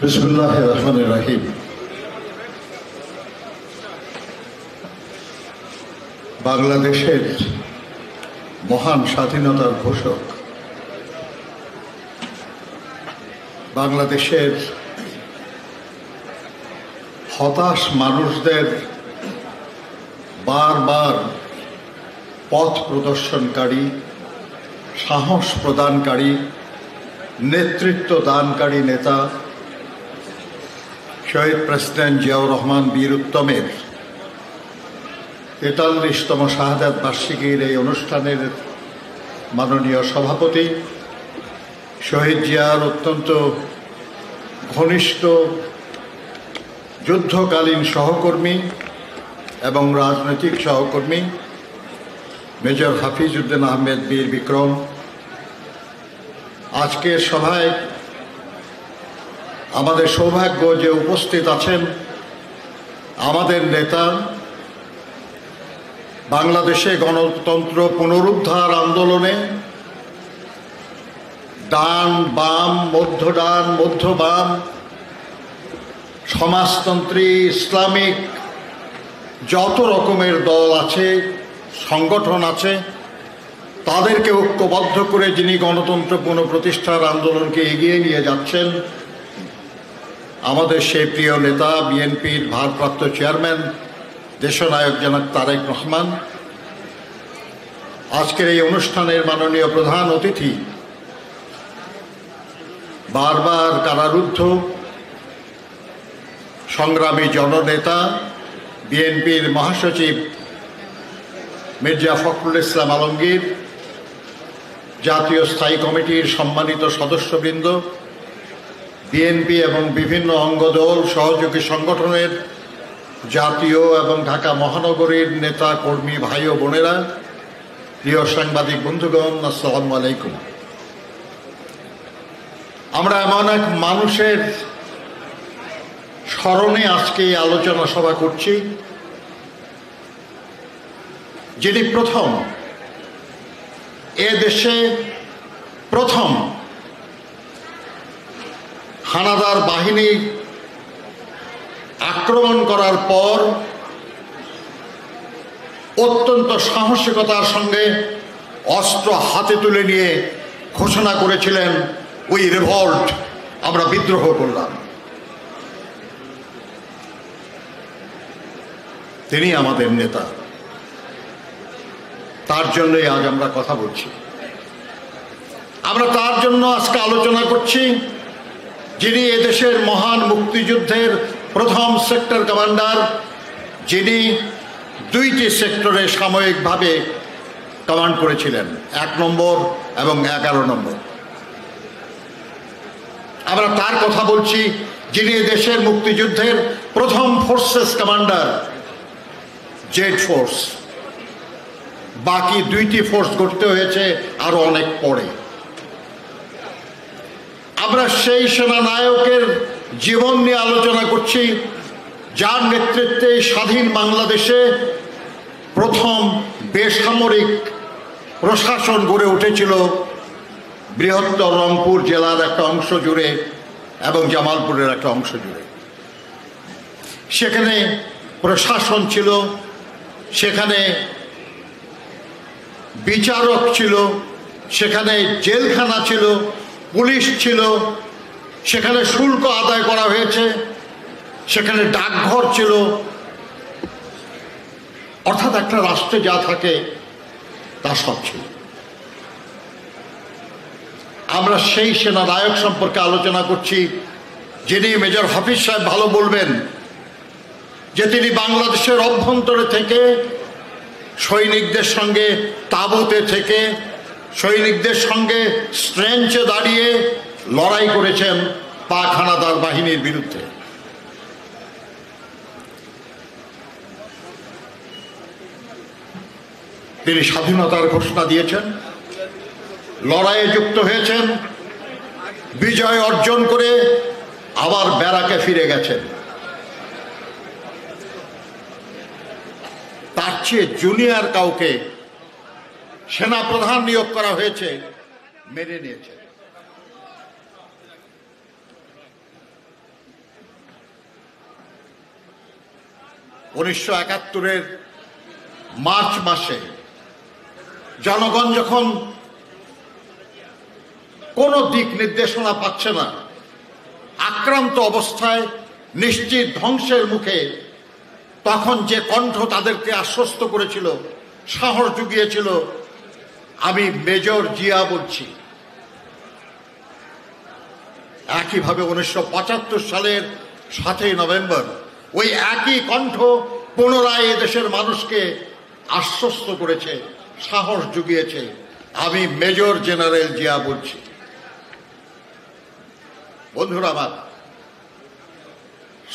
বিসমিল্লাহির রহমানির রহিম। বাংলাদেশের মহান স্বাধীনতার ঘোষক, বাংলাদেশের হতাশ মানুষদের বারবার পথ প্রদর্শনকারী, সাহস প্রদানকারী, নেতৃত্ব দানকারী নেতা শহীদ প্রেসিডেন্ট জিয়াউর রহমান বীর উত্তমের ৪৩তম শাহাদাত বার্ষিকীর এই অনুষ্ঠানের মাননীয় সভাপতি, শহীদ জিয়ার অত্যন্ত ঘনিষ্ঠ যুদ্ধকালীন সহকর্মী এবং রাজনৈতিক সহকর্মী মেজর হাফিজ উদ্দিন আহমেদ বীর বিক্রম, আজকের সভায় আমাদের সৌভাগ্য যে উপস্থিত আছেন আমাদের নেতা, বাংলাদেশে গণতন্ত্র পুনরুদ্ধার আন্দোলনে ডান বাম, মধ্যডান, মধ্যবাম, সমাজতন্ত্রী, ইসলামিক যত রকমের দল আছে, সংগঠন আছে, তাদেরকে ঐক্যবদ্ধ করে যিনি গণতন্ত্র পুনঃপ্রতিষ্ঠার আন্দোলনকে এগিয়ে নিয়ে যাচ্ছেন, আমাদের সেই প্রিয় নেতা বিএনপির ভারপ্রাপ্ত চেয়ারম্যান দেশনায়ক জনাব তারেক রহমান, আজকের এই অনুষ্ঠানের মাননীয় প্রধান অতিথি, বারবার কারারুদ্ধ সংগ্রামী জননেতা বিএনপির মহাসচিব মির্জা ফখরুল ইসলাম আলমগীর, জাতীয় স্থায়ী কমিটির সম্মানিত সদস্যবৃন্দ, বিএনপি এবং বিভিন্ন অঙ্গদল সহযোগী সংগঠনের জাতীয় এবং ঢাকা মহানগরীর নেতা কর্মী ভাই ও বোনেরা, প্রিয় সাংবাদিক বন্ধুগণ, আসসালামু আলাইকুম। আমরা এমন এক মানুষের স্মরণে আজকে আলোচনা সভা করছি, যিনি প্রথম এ দেশে প্রথম হানাদার বাহিনী আক্রমণ করার পর অত্যন্ত সাহসিকতার সঙ্গে অস্ত্র হাতে তুলে নিয়ে ঘোষণা করেছিলেন, উই রিভল্ট, আমরা বিদ্রোহ করলাম। তিনি আমাদের নেতা, তার জন্যই আজ আমরা কথা বলছি। আমরা তার জন্য আজকে আলোচনা করছি, যিনি এদেশের মহান মুক্তিযুদ্ধের প্রথম সেক্টর কমান্ডার, যিনি 2টি সেক্টরে সাময়িকভাবে কমান্ড করেছিলেন, 1 নম্বর এবং 11 নম্বর। আমরা তার কথা বলছি, যিনি এদেশের মুক্তিযুদ্ধের প্রথম ফোর্সেস কমান্ডার, জেড ফোর্স। বাকি 2টি ফোর্স গড়তে হয়েছে আরো অনেক পরে। আমরা সেই সেনানায়কের জীবন নিয়ে আলোচনা করছি, যার নেতৃত্বে স্বাধীন বাংলাদেশে প্রথম বেসামরিক প্রশাসন গড়ে উঠেছিল বৃহত্তর রংপুর জেলার একটা অংশ জুড়ে এবং জামালপুরের একটা অংশ জুড়ে। সেখানে প্রশাসন ছিল, সেখানে বিচারক ছিল, সেখানে জেলখানা ছিল, পুলিশ ছিল, সেখানে শুল্ক আদায় করা হয়েছে, সেখানে ডাকঘর ছিল, অর্থাৎ একটা রাষ্ট্রে যা থাকে তা সব ছিল। আমরা সেই সেনানায়ক সম্পর্কে আলোচনা করছি, যিনি মেজর হাফিজ সাহেব ভালো বলবেন যে তিনি বাংলাদেশের অভ্যন্তরে থেকে সৈনিকদের সঙ্গে তাঁবুতে থেকে সৈনিকদের সঙ্গে স্ট্রেঞ্চে দাঁড়িয়ে লড়াই করেছেন পাক হানাদার বাহিনীর বিরুদ্ধে। তিনি স্বাধীনতার ঘোষণা দিয়েছেন, লড়াইয়ে যুক্ত হয়েছেন, বিজয় অর্জন করে আবার ব্যারাকে ফিরে গেছেন। তার চেয়ে জুনিয়র কাউকে সেনাপ্রধান নিয়োগ করা হয়েছে, মেনে নিয়েছে। 1971-এর মার্চ মাসে জনগণ যখন কোনো দিক নির্দেশনা পাচ্ছে না, আক্রান্ত অবস্থায়, নিশ্চিত ধ্বংসের মুখে, তখন যে কণ্ঠ তাদেরকে আশ্বস্ত করেছিল, সাহস জুগিয়েছিল, আমি মেজর জিয়া বলছি। একইভাবে 1975 সালের 7ই নভেম্বর ওই একই কণ্ঠ পুনরায় এদেশের মানুষকে আশ্বস্ত করেছে, সাহস জুগিয়েছে, আমি মেজর জেনারেল জিয়া বলছি। বন্ধুরা আমার,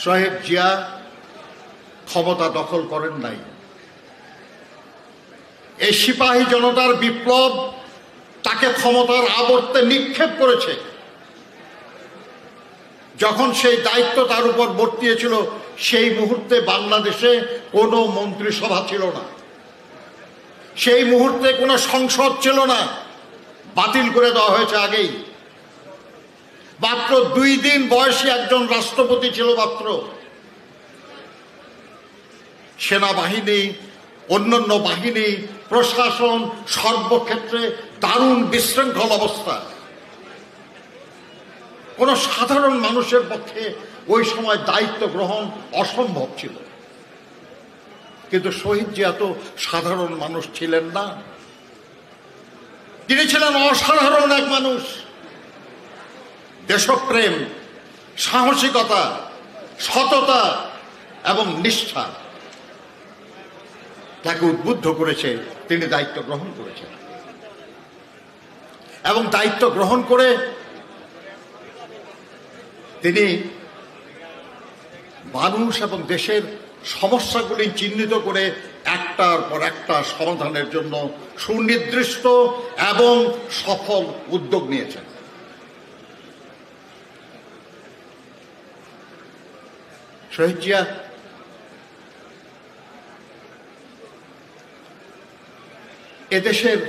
শহীদ জিয়া ক্ষমতা দখল করেন নাই। এই সিপাহী জনতার বিপ্লব তাকে ক্ষমতার আবর্তে নিক্ষেপ করেছে। যখন সেই দায়িত্ব তার উপর বর্তিয়েছিল, সেই মুহূর্তে বাংলাদেশে কোনো মন্ত্রিসভা ছিল না, সেই মুহূর্তে কোনো সংসদ ছিল না, বাতিল করে দেওয়া হয়েছে আগেই। মাত্র 2 দিন বয়সী একজন রাষ্ট্রপতি ছিল মাত্র। সেনাবাহিনী, অন্যান্য বাহিনী, প্রশাসন সর্বক্ষেত্রে দারুণ বিশৃঙ্খল অবস্থা। কোন সাধারণ মানুষের পক্ষে ওই সময় দায়িত্ব গ্রহণ অসম্ভব ছিল। কিন্তু শহীদ জিয়া তো সাধারণ মানুষ ছিলেন না, তিনি ছিলেন অসাধারণ এক মানুষ। দেশপ্রেম, সাহসিকতা, সততা এবং নিষ্ঠা তাকে উদ্বুদ্ধ করেছে, তিনি দায়িত্ব গ্রহণ করেছেন। এবং দায়িত্ব গ্রহণ করে তিনি মানুষ এবং দেশের সমস্যাগুলি চিহ্নিত করে একটার পর একটা সমাধানের জন্য সুনির্দিষ্ট এবং সফল উদ্যোগ নিয়েছেন। শহীদ জিয়া এদেশের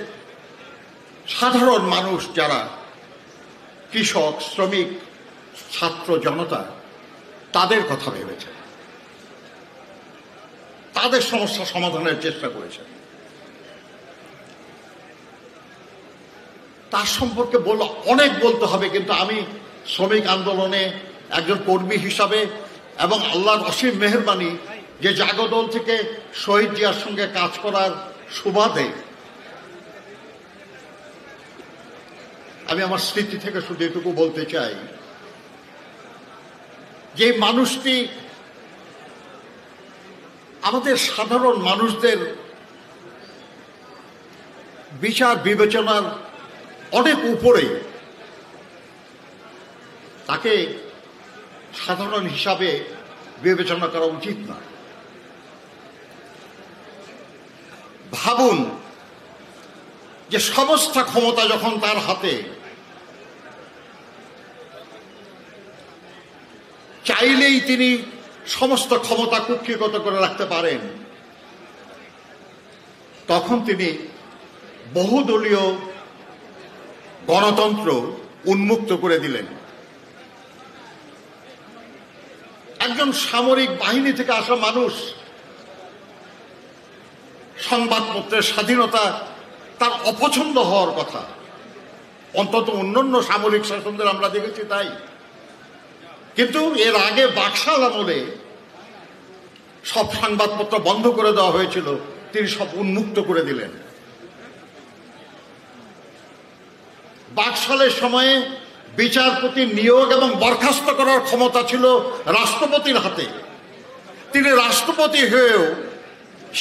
সাধারণ মানুষ, যারা কৃষক, শ্রমিক, ছাত্র জনতা, তাদের কথা ভেবেছেন, তাদের সমস্যা সমাধানের চেষ্টা করেছেন। তার সম্পর্কে অনেক বলতে হবে, কিন্তু আমি শ্রমিক আন্দোলনে একজন কর্মী হিসাবে এবং আল্লাহর অসীম মেহেরবানি যে জাগদল থেকে শহীদ জিয়ার সঙ্গে কাজ করার সুবাদে আমি আমার স্মৃতি থেকে শুধু এটুকু বলতে চাই যে মানুষটি আমাদের সাধারণ মানুষদের বিচার বিবেচনার অনেক উপরে। তাকে সাধারণ হিসাবে বিবেচনা করা উচিত না। ভাবুন যে সমস্ত ক্ষমতা যখন তার হাতে, চাইলেই তিনি সমস্ত ক্ষমতা কুক্ষিগত করে রাখতে পারেন, তখন তিনি বহুদলীয় গণতন্ত্র উন্মুক্ত করে দিলেন। একজন সামরিক বাহিনী থেকে আসা মানুষ সংবাদপত্রের স্বাধীনতা তার অপছন্দ হওয়ার কথা, অন্তত অন্যান্য সামরিক শাসনদের আমরা দেখেছি তাই। কিন্তু এর আগে বাকশাল আমলে সব সংবাদপত্র বন্ধ করে দেওয়া হয়েছিল, তিনি সব উন্মুক্ত করে দিলেন। বাকশালের সময়ে বিচারপতি নিয়োগ এবং বরখাস্ত করার ক্ষমতা ছিল রাষ্ট্রপতির হাতে। তিনি রাষ্ট্রপতি হয়েও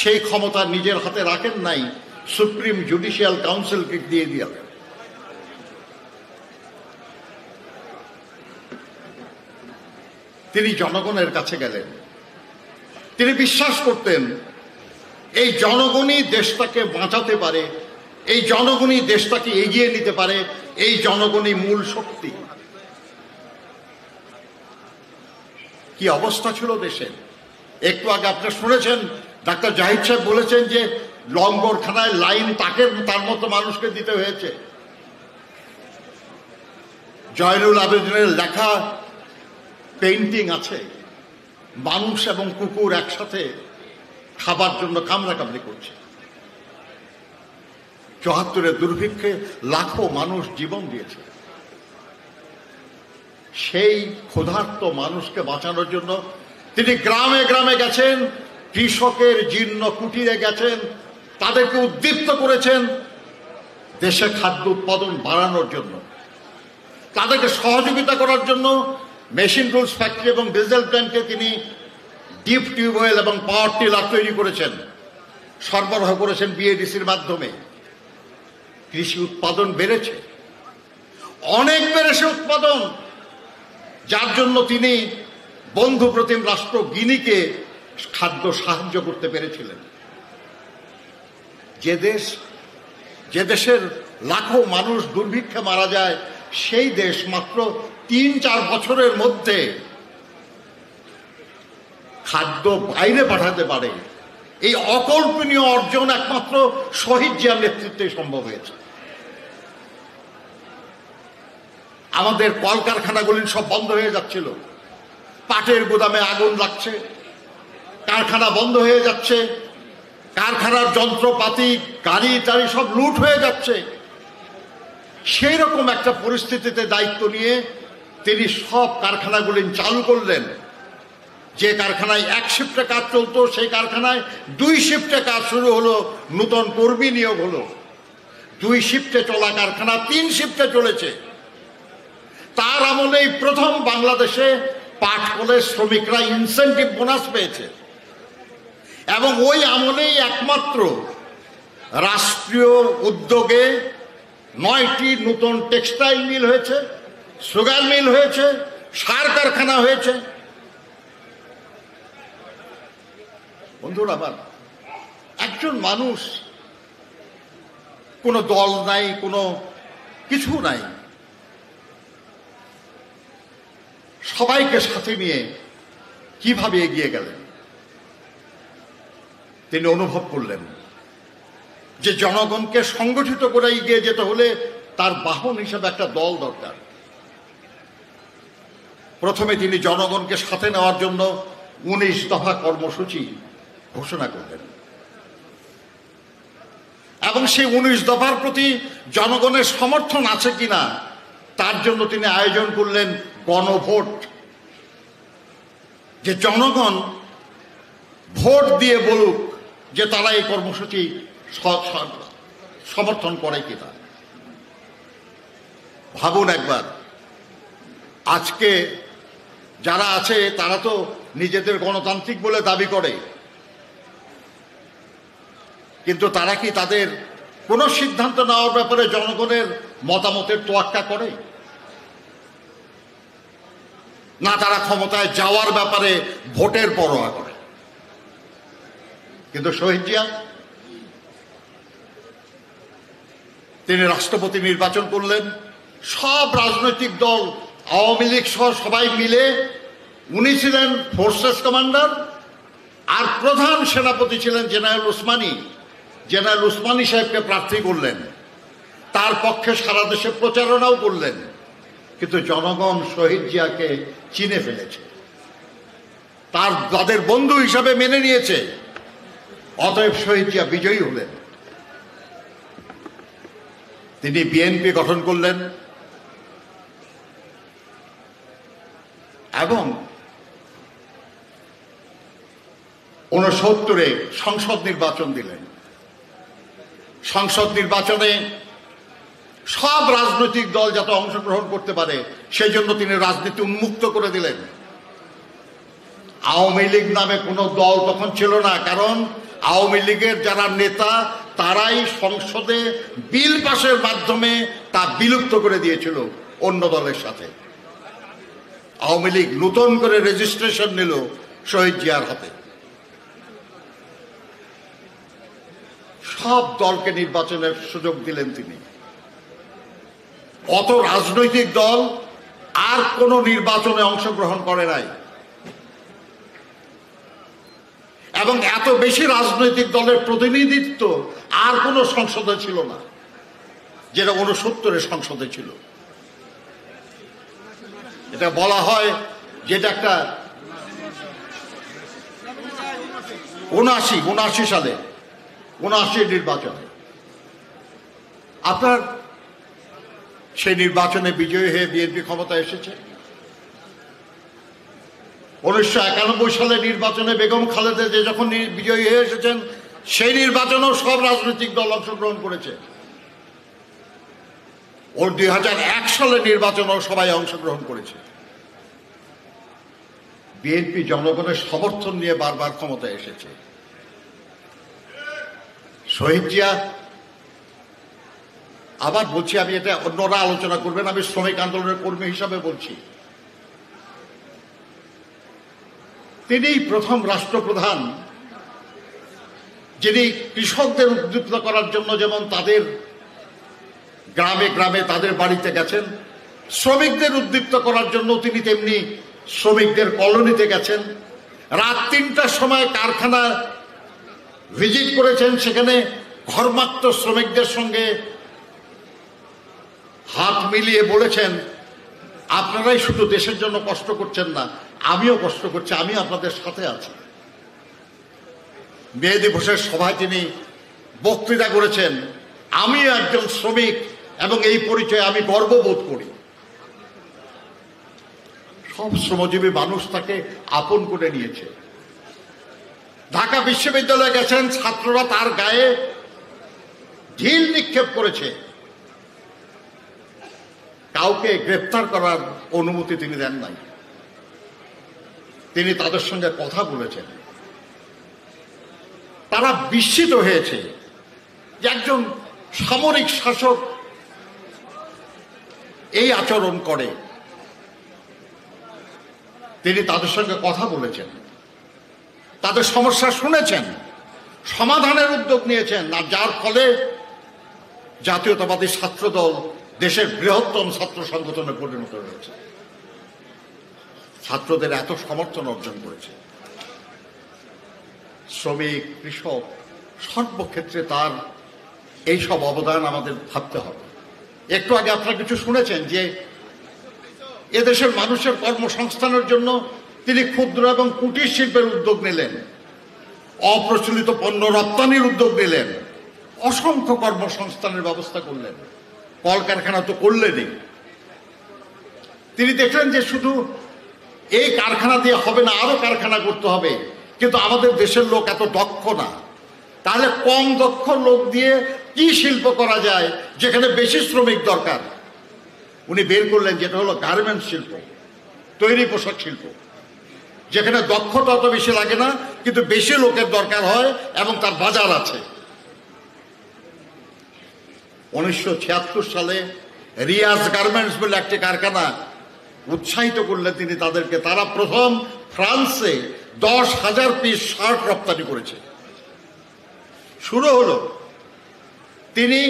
সেই ক্ষমতা নিজের হাতে রাখেন নাই, সুপ্রিম জুডিশিয়াল কাউন্সিলকে দিয়ে দিলেন। তিনি জনগণের কাছে গেলেন। তিনি বিশ্বাস করতেন এই জনগণই দেশটাকে বাঁচাতে পারে, এই জনগণই দেশটাকে এগিয়ে নিতে পারে, এই জনগণই মূল শক্তি। কি অবস্থা ছিল দেশের! একটু আগে আপনারা শুনেছেন ডাক্তার জাহিদ সাহেব বলেছেন যে লঙ্গরখানায় লাইন তার মতো মানুষকে দিতে হয়েছে। জয়নুল আবেদিনের লেখা পেইন্টিং আছে, মানুষ এবং কুকুর একসাথে খাবার জন্য কামড়াকামড়ি করছে। ৭৪-এর দুর্ভিক্ষে লাখো মানুষ জীবন দিয়েছে। সেই ক্ষুধার্ত মানুষকে বাঁচানোর জন্য তিনি গ্রামে গ্রামে গেছেন, কৃষকের জীর্ণ কুটিরে গেছেন, তাদেরকে উদ্দীপ্ত করেছেন দেশে খাদ্য উৎপাদন বাড়ানোর জন্য, তাদেরকে সহযোগিতা করার জন্য মেশিন টুলস ফ্যাক্টরি এবং ডিজেল প্ল্যান্টে তিনি ডিপ টিউবওয়েল এবং পাওয়ার টিলার তৈরি করেছেন, সরবরাহ করেছেন বিএডিসির মাধ্যমে। কৃষি উৎপাদন বেড়েছে, অনেক বেড়েছে উৎপাদন, যার জন্য তিনি বন্ধু প্রতিম রাষ্ট্র গিনিকে খাদ্য সাহায্য করতে পেরেছিলেন। যে দেশের লাখো মানুষ দুর্ভিক্ষে মারা যায়, সেই দেশ মাত্র ৩-৪ বছরের মধ্যে খাদ্য বাইরে পাঠাতে পারে। এই অকল্পনীয় অর্জন একমাত্র শহীদ জিয়ার নেতৃত্বে সম্ভব হয়েছে। আমাদের কলকারখানাগুলি সব বন্ধ হয়ে যাচ্ছিল, পাটের গুদামে আগুন লাগছে, কারখানা বন্ধ হয়ে যাচ্ছে, কারখানার যন্ত্রপাতি গাড়ি টাড়ি সব লুট হয়ে যাচ্ছে। সেই রকম একটা পরিস্থিতিতে দায়িত্ব নিয়ে তিনি সব কারখানাগুলি চালু করলেন। যে কারখানায় 1 শিফটে কাজ চলতো, সেই কারখানায় 2 শিফটে কাজ শুরু হলো, নূতন কর্মী নিয়োগ হলো। 2 শিফটে চলা কারখানা 3 শিফটে চলেছে। তার আমলেই প্রথম বাংলাদেশে পাট কলের শ্রমিকরা ইনসেন্টিভ বোনাস পেয়েছে, এবং ওই আমলেই একমাত্র রাষ্ট্রীয় উদ্যোগে 9টি নতুন টেক্সটাইল মিল হয়েছে, সুগার মিল হয়েছে, সার কারখানা হয়েছে। বন্ধুরা আমার, একজন মানুষ, কোনো দল নাই, কোনো কিছু নাই, সবাইকে সাথে নিয়ে কিভাবে এগিয়ে গেলেন। তিনি অনুভব করলেন যে জনগণকে সংগঠিত করে এগিয়ে যেতে হলে তার বাহন হিসেবে একটা দল দরকার। প্রথমে তিনি জনগণকে সাথে নেওয়ার জন্য 19 দফা কর্মসূচি ঘোষণা করলেন, এবং সেই 19 দফার প্রতি জনগণের সমর্থন আছে কিনা তার জন্য তিনি আয়োজন করলেন গণভোট। যে জনগণ ভোট দিয়ে বলুক যে তারা এই কর্মসূচি সমর্থন করে কিনা। ভাবুন একবার, আজকে যারা আছে তারা তো নিজেদের গণতান্ত্রিক বলে দাবি করে, কিন্তু তারা কি তাদের কোনো সিদ্ধান্ত নেওয়ার ব্যাপারে জনগণের মতামতের তোয়াক্কা করে? না তারা ক্ষমতায় যাওয়ার ব্যাপারে ভোটের পরোয়া করে? কিন্তু শহীদ জিয়া তিনি রাষ্ট্রপতি নির্বাচন করলেন। সব রাজনৈতিক দল, আওয়ামী লীগ সহ সবাই মিলে, উনি ছিলেন ফোর্সেস কমান্ডার, আর প্রধান সেনাপতি ছিলেন জেনারেল উসমানী। জেনারেল উসমানী সাহেবকে প্রার্থী করলেন, তার পক্ষে সারা দেশে প্রচারণাও করলেন। কিন্তু জনগণ শহীদ জিয়াকে চিনে ফেলেছে, তাদের বন্ধু হিসাবে মেনে নিয়েছে। অতএব শহীদ জিয়া বিজয়ী হলেন। তিনি বিএনপি গঠন করলেন এবং 69-এ সংসদ নির্বাচন দিলেন। সংসদ নির্বাচনে সব রাজনৈতিক দল যাতে অংশগ্রহণ করতে পারে সেই জন্য তিনি রাজনীতি উন্মুক্ত করে দিলেন। আওয়ামী লীগ নামে কোনো দল তখন ছিল না, কারণ আওয়ামী লীগের যারা নেতা তারাই সংসদে বিল পাশের মাধ্যমে তা বিলুপ্ত করে দিয়েছিল অন্য দলের সাথে। আওয়ামী লীগ নতুন করে রেজিস্ট্রেশন নিল শহীদ জিয়ার হাতে। সব দলকে নির্বাচনের সুযোগ দিলেন তিনি। অত রাজনৈতিক দল আর কোন নির্বাচনে অংশগ্রহণ করে নাই, এবং এত বেশি রাজনৈতিক দলের প্রতিনিধিত্ব আর কোন সংসদে ছিল না, যেটা 69-এর সংসদে ছিল। এটা বলা হয় যেটা একটা 79 সালে 79 নির্বাচনে আপনার সেই নির্বাচনে বিজয়ী হয়ে বিএনপি ক্ষমতায় এসেছে। 1991 সালে নির্বাচনে বেগম খালেদা জিয়া যখন বিজয়ী হয়ে এসেছেন, সেই নির্বাচনেও সব রাজনৈতিক দল অংশগ্রহণ করেছে। 2001 সালের নির্বাচনেও সবাই অংশগ্রহণ করেছে। বিএনপি জনগণের সমর্থন নিয়ে বারবার ক্ষমতায় এসেছে। শহীদ জিয়া, আবার বলছি, আমি এটা অন্যরা আলোচনা করবেন, আমি শ্রমিক আন্দোলনের কর্মী হিসাবে বলছি, তিনি প্রথম রাষ্ট্রপ্রধান যিনি কৃষকদের উদ্দীপ্ত করার জন্য যেমন তাদের গ্রামে গ্রামে তাদের বাড়িতে গেছেন, শ্রমিকদের উদ্দীপ্ত করার জন্য তিনি তেমনি শ্রমিকদের কলোনিতে গেছেন। রাত 3টার সময় কারখানা ভিজিট করেছেন, সেখানে ঘর্মাক্ত শ্রমিকদের সঙ্গে হাত মিলিয়ে বলেছেন, আপনারাই শুধু দেশের জন্য কষ্ট করছেন না, আমিও কষ্ট করছি, আমি আপনাদের সাথে আছি। মে দিবসের সভায় তিনি বক্তৃতা করেছেন, আমি একজন শ্রমিক এবং এই পরিচয়ে আমি গর্ববোধ করি। সব শ্রমজীবী মানুষ তাকে আপন করে নিয়েছে। ঢাকা বিশ্ববিদ্যালয়ে গেছেন, ছাত্ররা তার গায়ে ঢিল নিক্ষেপ করেছে, কাউকে গ্রেপ্তার করার অনুমতি তিনি দেন নাই। তিনি তাদের সঙ্গে কথা বলেছেন। তারা বিস্মিত হয়েছে যে একজন সামরিক শাসক এই আচরণ করে। তিনি তাদের সঙ্গে কথা বলেছেন, তাদের সমস্যা শুনেছেন, সমাধানের উদ্যোগ নিয়েছেন, আর যার ফলে জাতীয়তাবাদী ছাত্রদল দেশের বৃহত্তম ছাত্র সংগঠনে পরিণত হয়েছে, ছাত্রদের এত সমর্থন অর্জন করেছে। শ্রমিক, কৃষক, সর্বক্ষেত্রে তার এইসব অবদান আমাদের ভাবতে হবে। একটু আগে আপনারা কিছু শুনেছেন যে এদেশের মানুষের কর্মসংস্থানের জন্য তিনি ক্ষুদ্র এবং কুটির শিল্পের উদ্যোগ নিলেন, অপ্রচলিত পণ্য রপ্তানির উদ্যোগ নিলেন, অসংখ্য কর্মসংস্থানের ব্যবস্থা করলেন। কলকারখানা তো করলেনই। তিনি দেখলেন যে শুধু এই কারখানা দিয়ে হবে না, আরো কারখানা করতে হবে, কিন্তু আমাদের দেশের লোক এত দক্ষ না। তাহলে কম দক্ষ লোক দিয়ে কি শিল্প করা যায় যেখানে বেশি শ্রমিক দরকার? উনি বের করলেন যেটা হলো গার্মেন্টস শিল্প, তৈরি পোশাক শিল্প, যেখানে দক্ষতা অত বেশি লাগে না কিন্তু বেশি লোকের দরকার হয় এবং তার বাজার আছে। 1976 সালে রিয়াজ গার্মেন্টস বলে একটি কারখানা উৎসাহিত করলেন তিনি তাদেরকে। তারা প্রথম ফ্রান্সে 10,000 পিস শার্ট রপ্তানি করেছে। শুরু হলো, তিনি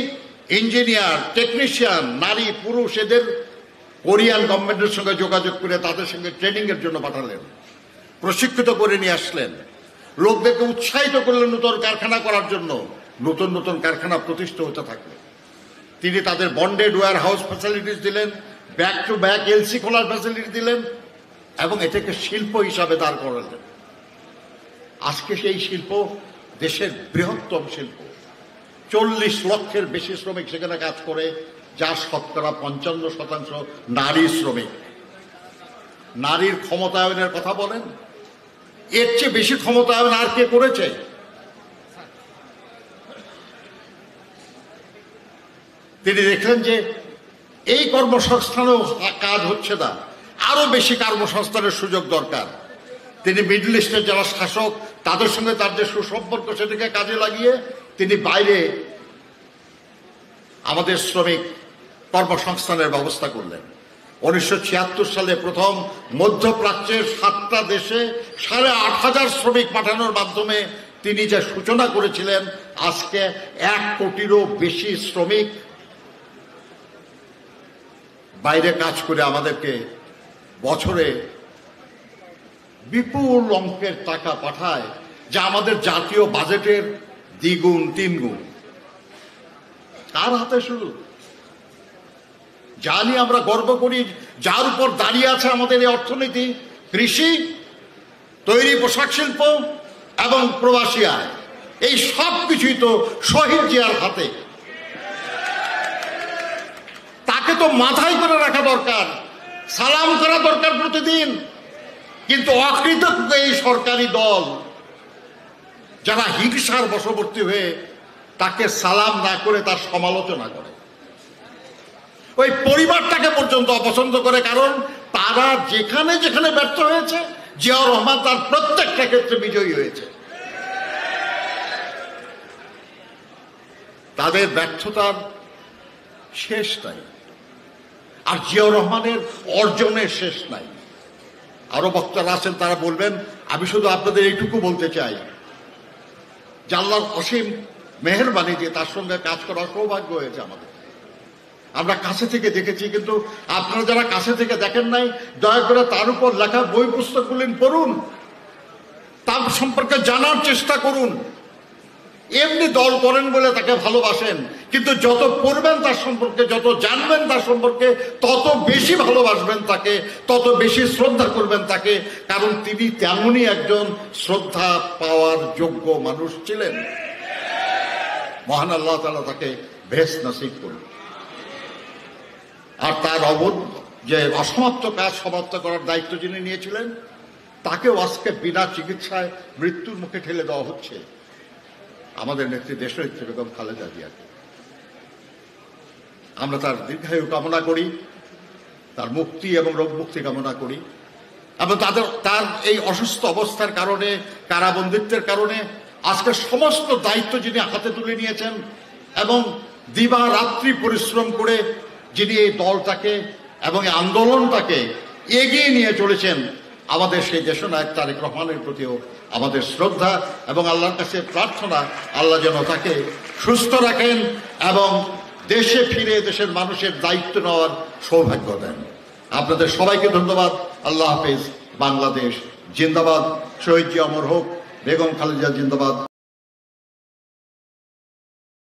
ইঞ্জিনিয়ার, টেকনিশিয়ান, নারী পুরুষ এদের কোরিয়ান গভর্নমেন্টের সঙ্গে যোগাযোগ করে তাদের সঙ্গে ট্রেনিং এর জন্য পাঠালেন, প্রশিক্ষিত করে নিয়ে আসলেন, লোকদেরকে উৎসাহিত করলেন নতুন কারখানা করার জন্য। নতুন নতুন কারখানা প্রতিষ্ঠিত হতে থাকলো। তিনি তাদের বন্ডেড ওয়্যার হাউস ফ্যাসিলিটিস দিলেন, ব্যাক টু ব্যাক এলসি খোলার ফ্যাসিলিটি দিলেন এবং এটাকে শিল্প হিসাবে দাঁড় করালেন। আজকে সেই শিল্প দেশের বৃহত্তম শিল্প। 40 লক্ষের বেশি শ্রমিক সেখানে কাজ করে, যা শতকরা 55% নারী শ্রমিক। নারীর ক্ষমতায়নের কথা বলেন, এর চেয়ে বেশি ক্ষমতায়ন আর কে করেছে? তিনি দেখলেন যে এই কর্মসংস্থানেও কাজ হচ্ছে না, আরো বেশি কর্মসংস্থানের সুযোগ দরকার। তিনি মিডল ইস্টের যারা শাসক তাদের সঙ্গে তার যে সুসম্পর্ক সেটাকে কাজে লাগিয়ে তিনি বাইরে আমাদের শ্রমিক কর্মসংস্থানের ব্যবস্থা করলেন। 1976 সালে প্রথম মধ্যপ্রাচ্যের 7টা দেশে 8,500 শ্রমিক পাঠানোর মাধ্যমে তিনি যে সূচনা করেছিলেন, আজকে 1 কোটিরও বেশি শ্রমিক বাইরে কাজ করে আমাদেরকে বছরে বিপুল অঙ্কের টাকা পাঠায়, যা আমাদের জাতীয় বাজেটের 2 গুণ 3 গুণ। কার হাতে শুরু? যা নিয়ে আমরা গর্ব করি, যার উপর দাঁড়িয়ে আছে আমাদের এই অর্থনীতি, কৃষি, তৈরি পোশাক শিল্প, এবং প্রবাসী আয়, এই সব কিছুই তো শহীদ জিয়ার হাতে। তাকে তো মাথায় করে রাখা দরকার, সালাম করা দরকার প্রতিদিন। কিন্তু অকৃতজ্ঞ এই সরকারি দল যারা হিংসার বশবর্তী হয়ে তাকে সালাম না করে তার সমালোচনা করে, ওই পরিবারটাকে পর্যন্ত অপছন্দ করে। কারণ তারা যেখানে যেখানে ব্যর্থ হয়েছে, জিয়াউর রহমান তার প্রত্যেকটা ক্ষেত্রে বিজয়ী হয়েছে। তাদের ব্যর্থতার শেষ নাই, আর জিয়াউর রহমানের অর্জনের শেষ নাই। আরো বক্তারা আছেন, তারা বলবেন। আমি শুধু আপনাদের এইটুকু বলতে চাই যে আল্লাহর অসীম মেহেরবানি যে তার সঙ্গে কাজ করার সৌভাগ্য হয়েছে আমাদের। আমরা কাছে থেকে দেখেছি, কিন্তু আপনারা যারা কাছে থেকে দেখেন নাই, দয়া করে তার উপর লেখা বই পুস্তকগুলি পড়ুন, তার সম্পর্কে জানার চেষ্টা করুন। এমনি দল করেন বলে তাকে ভালোবাসেন, কিন্তু যত পড়বেন তার সম্পর্কে, যত জানবেন তার সম্পর্কে, তত বেশি ভালোবাসবেন তাকে, তত বেশি শ্রদ্ধা করবেন তাকে। কারণ তিনি তেমনই একজন শ্রদ্ধা পাওয়ার যোগ্য মানুষ ছিলেন। মহান আল্লাহ তাআলা তাকে বেহেশত নসিব করুন। আর তার যে অসমাপ্ত কাজ সমাপ্ত করার দায়িত্ব যিনি নিয়েছিলেন, তাকেও আজকে বিনা চিকিৎসায় মৃত্যুর মুখে ঠেলে দেওয়া হচ্ছে আমাদের নেত্রী দেশনেত্রী বেগম খালেদা জিয়াকে। আমরা তার দীর্ঘায়ু কামনা করি, তার মুক্তি এবং রোগ মুক্তি কামনা করি। এবং তার এই অসুস্থ অবস্থার কারণে, কারাবন্দিত্বের কারণে আজকে সমস্ত দায়িত্ব যিনি হাতে তুলে নিয়েছেন এবং দিবা রাত্রি পরিশ্রম করে যিনি এই দলটাকে এবং এই আন্দোলনটাকে এগিয়ে নিয়ে চলেছেন, আমাদের সেই দেশনায়ক তারেক রহমানের প্রতিও আমাদের শ্রদ্ধা এবং আল্লাহর কাছে প্রার্থনা, আল্লাহ যেন তাকে সুস্থ রাখেন এবং দেশে ফিরে দেশের মানুষের দায়িত্ব নেওয়ার সৌভাগ্য দেন। আপনাদের সবাইকে ধন্যবাদ। আল্লাহ হাফেজ। বাংলাদেশ জিন্দাবাদ। শহীদ জিয়া অমর হোক। বেগম খালেদা জিন্দাবাদ।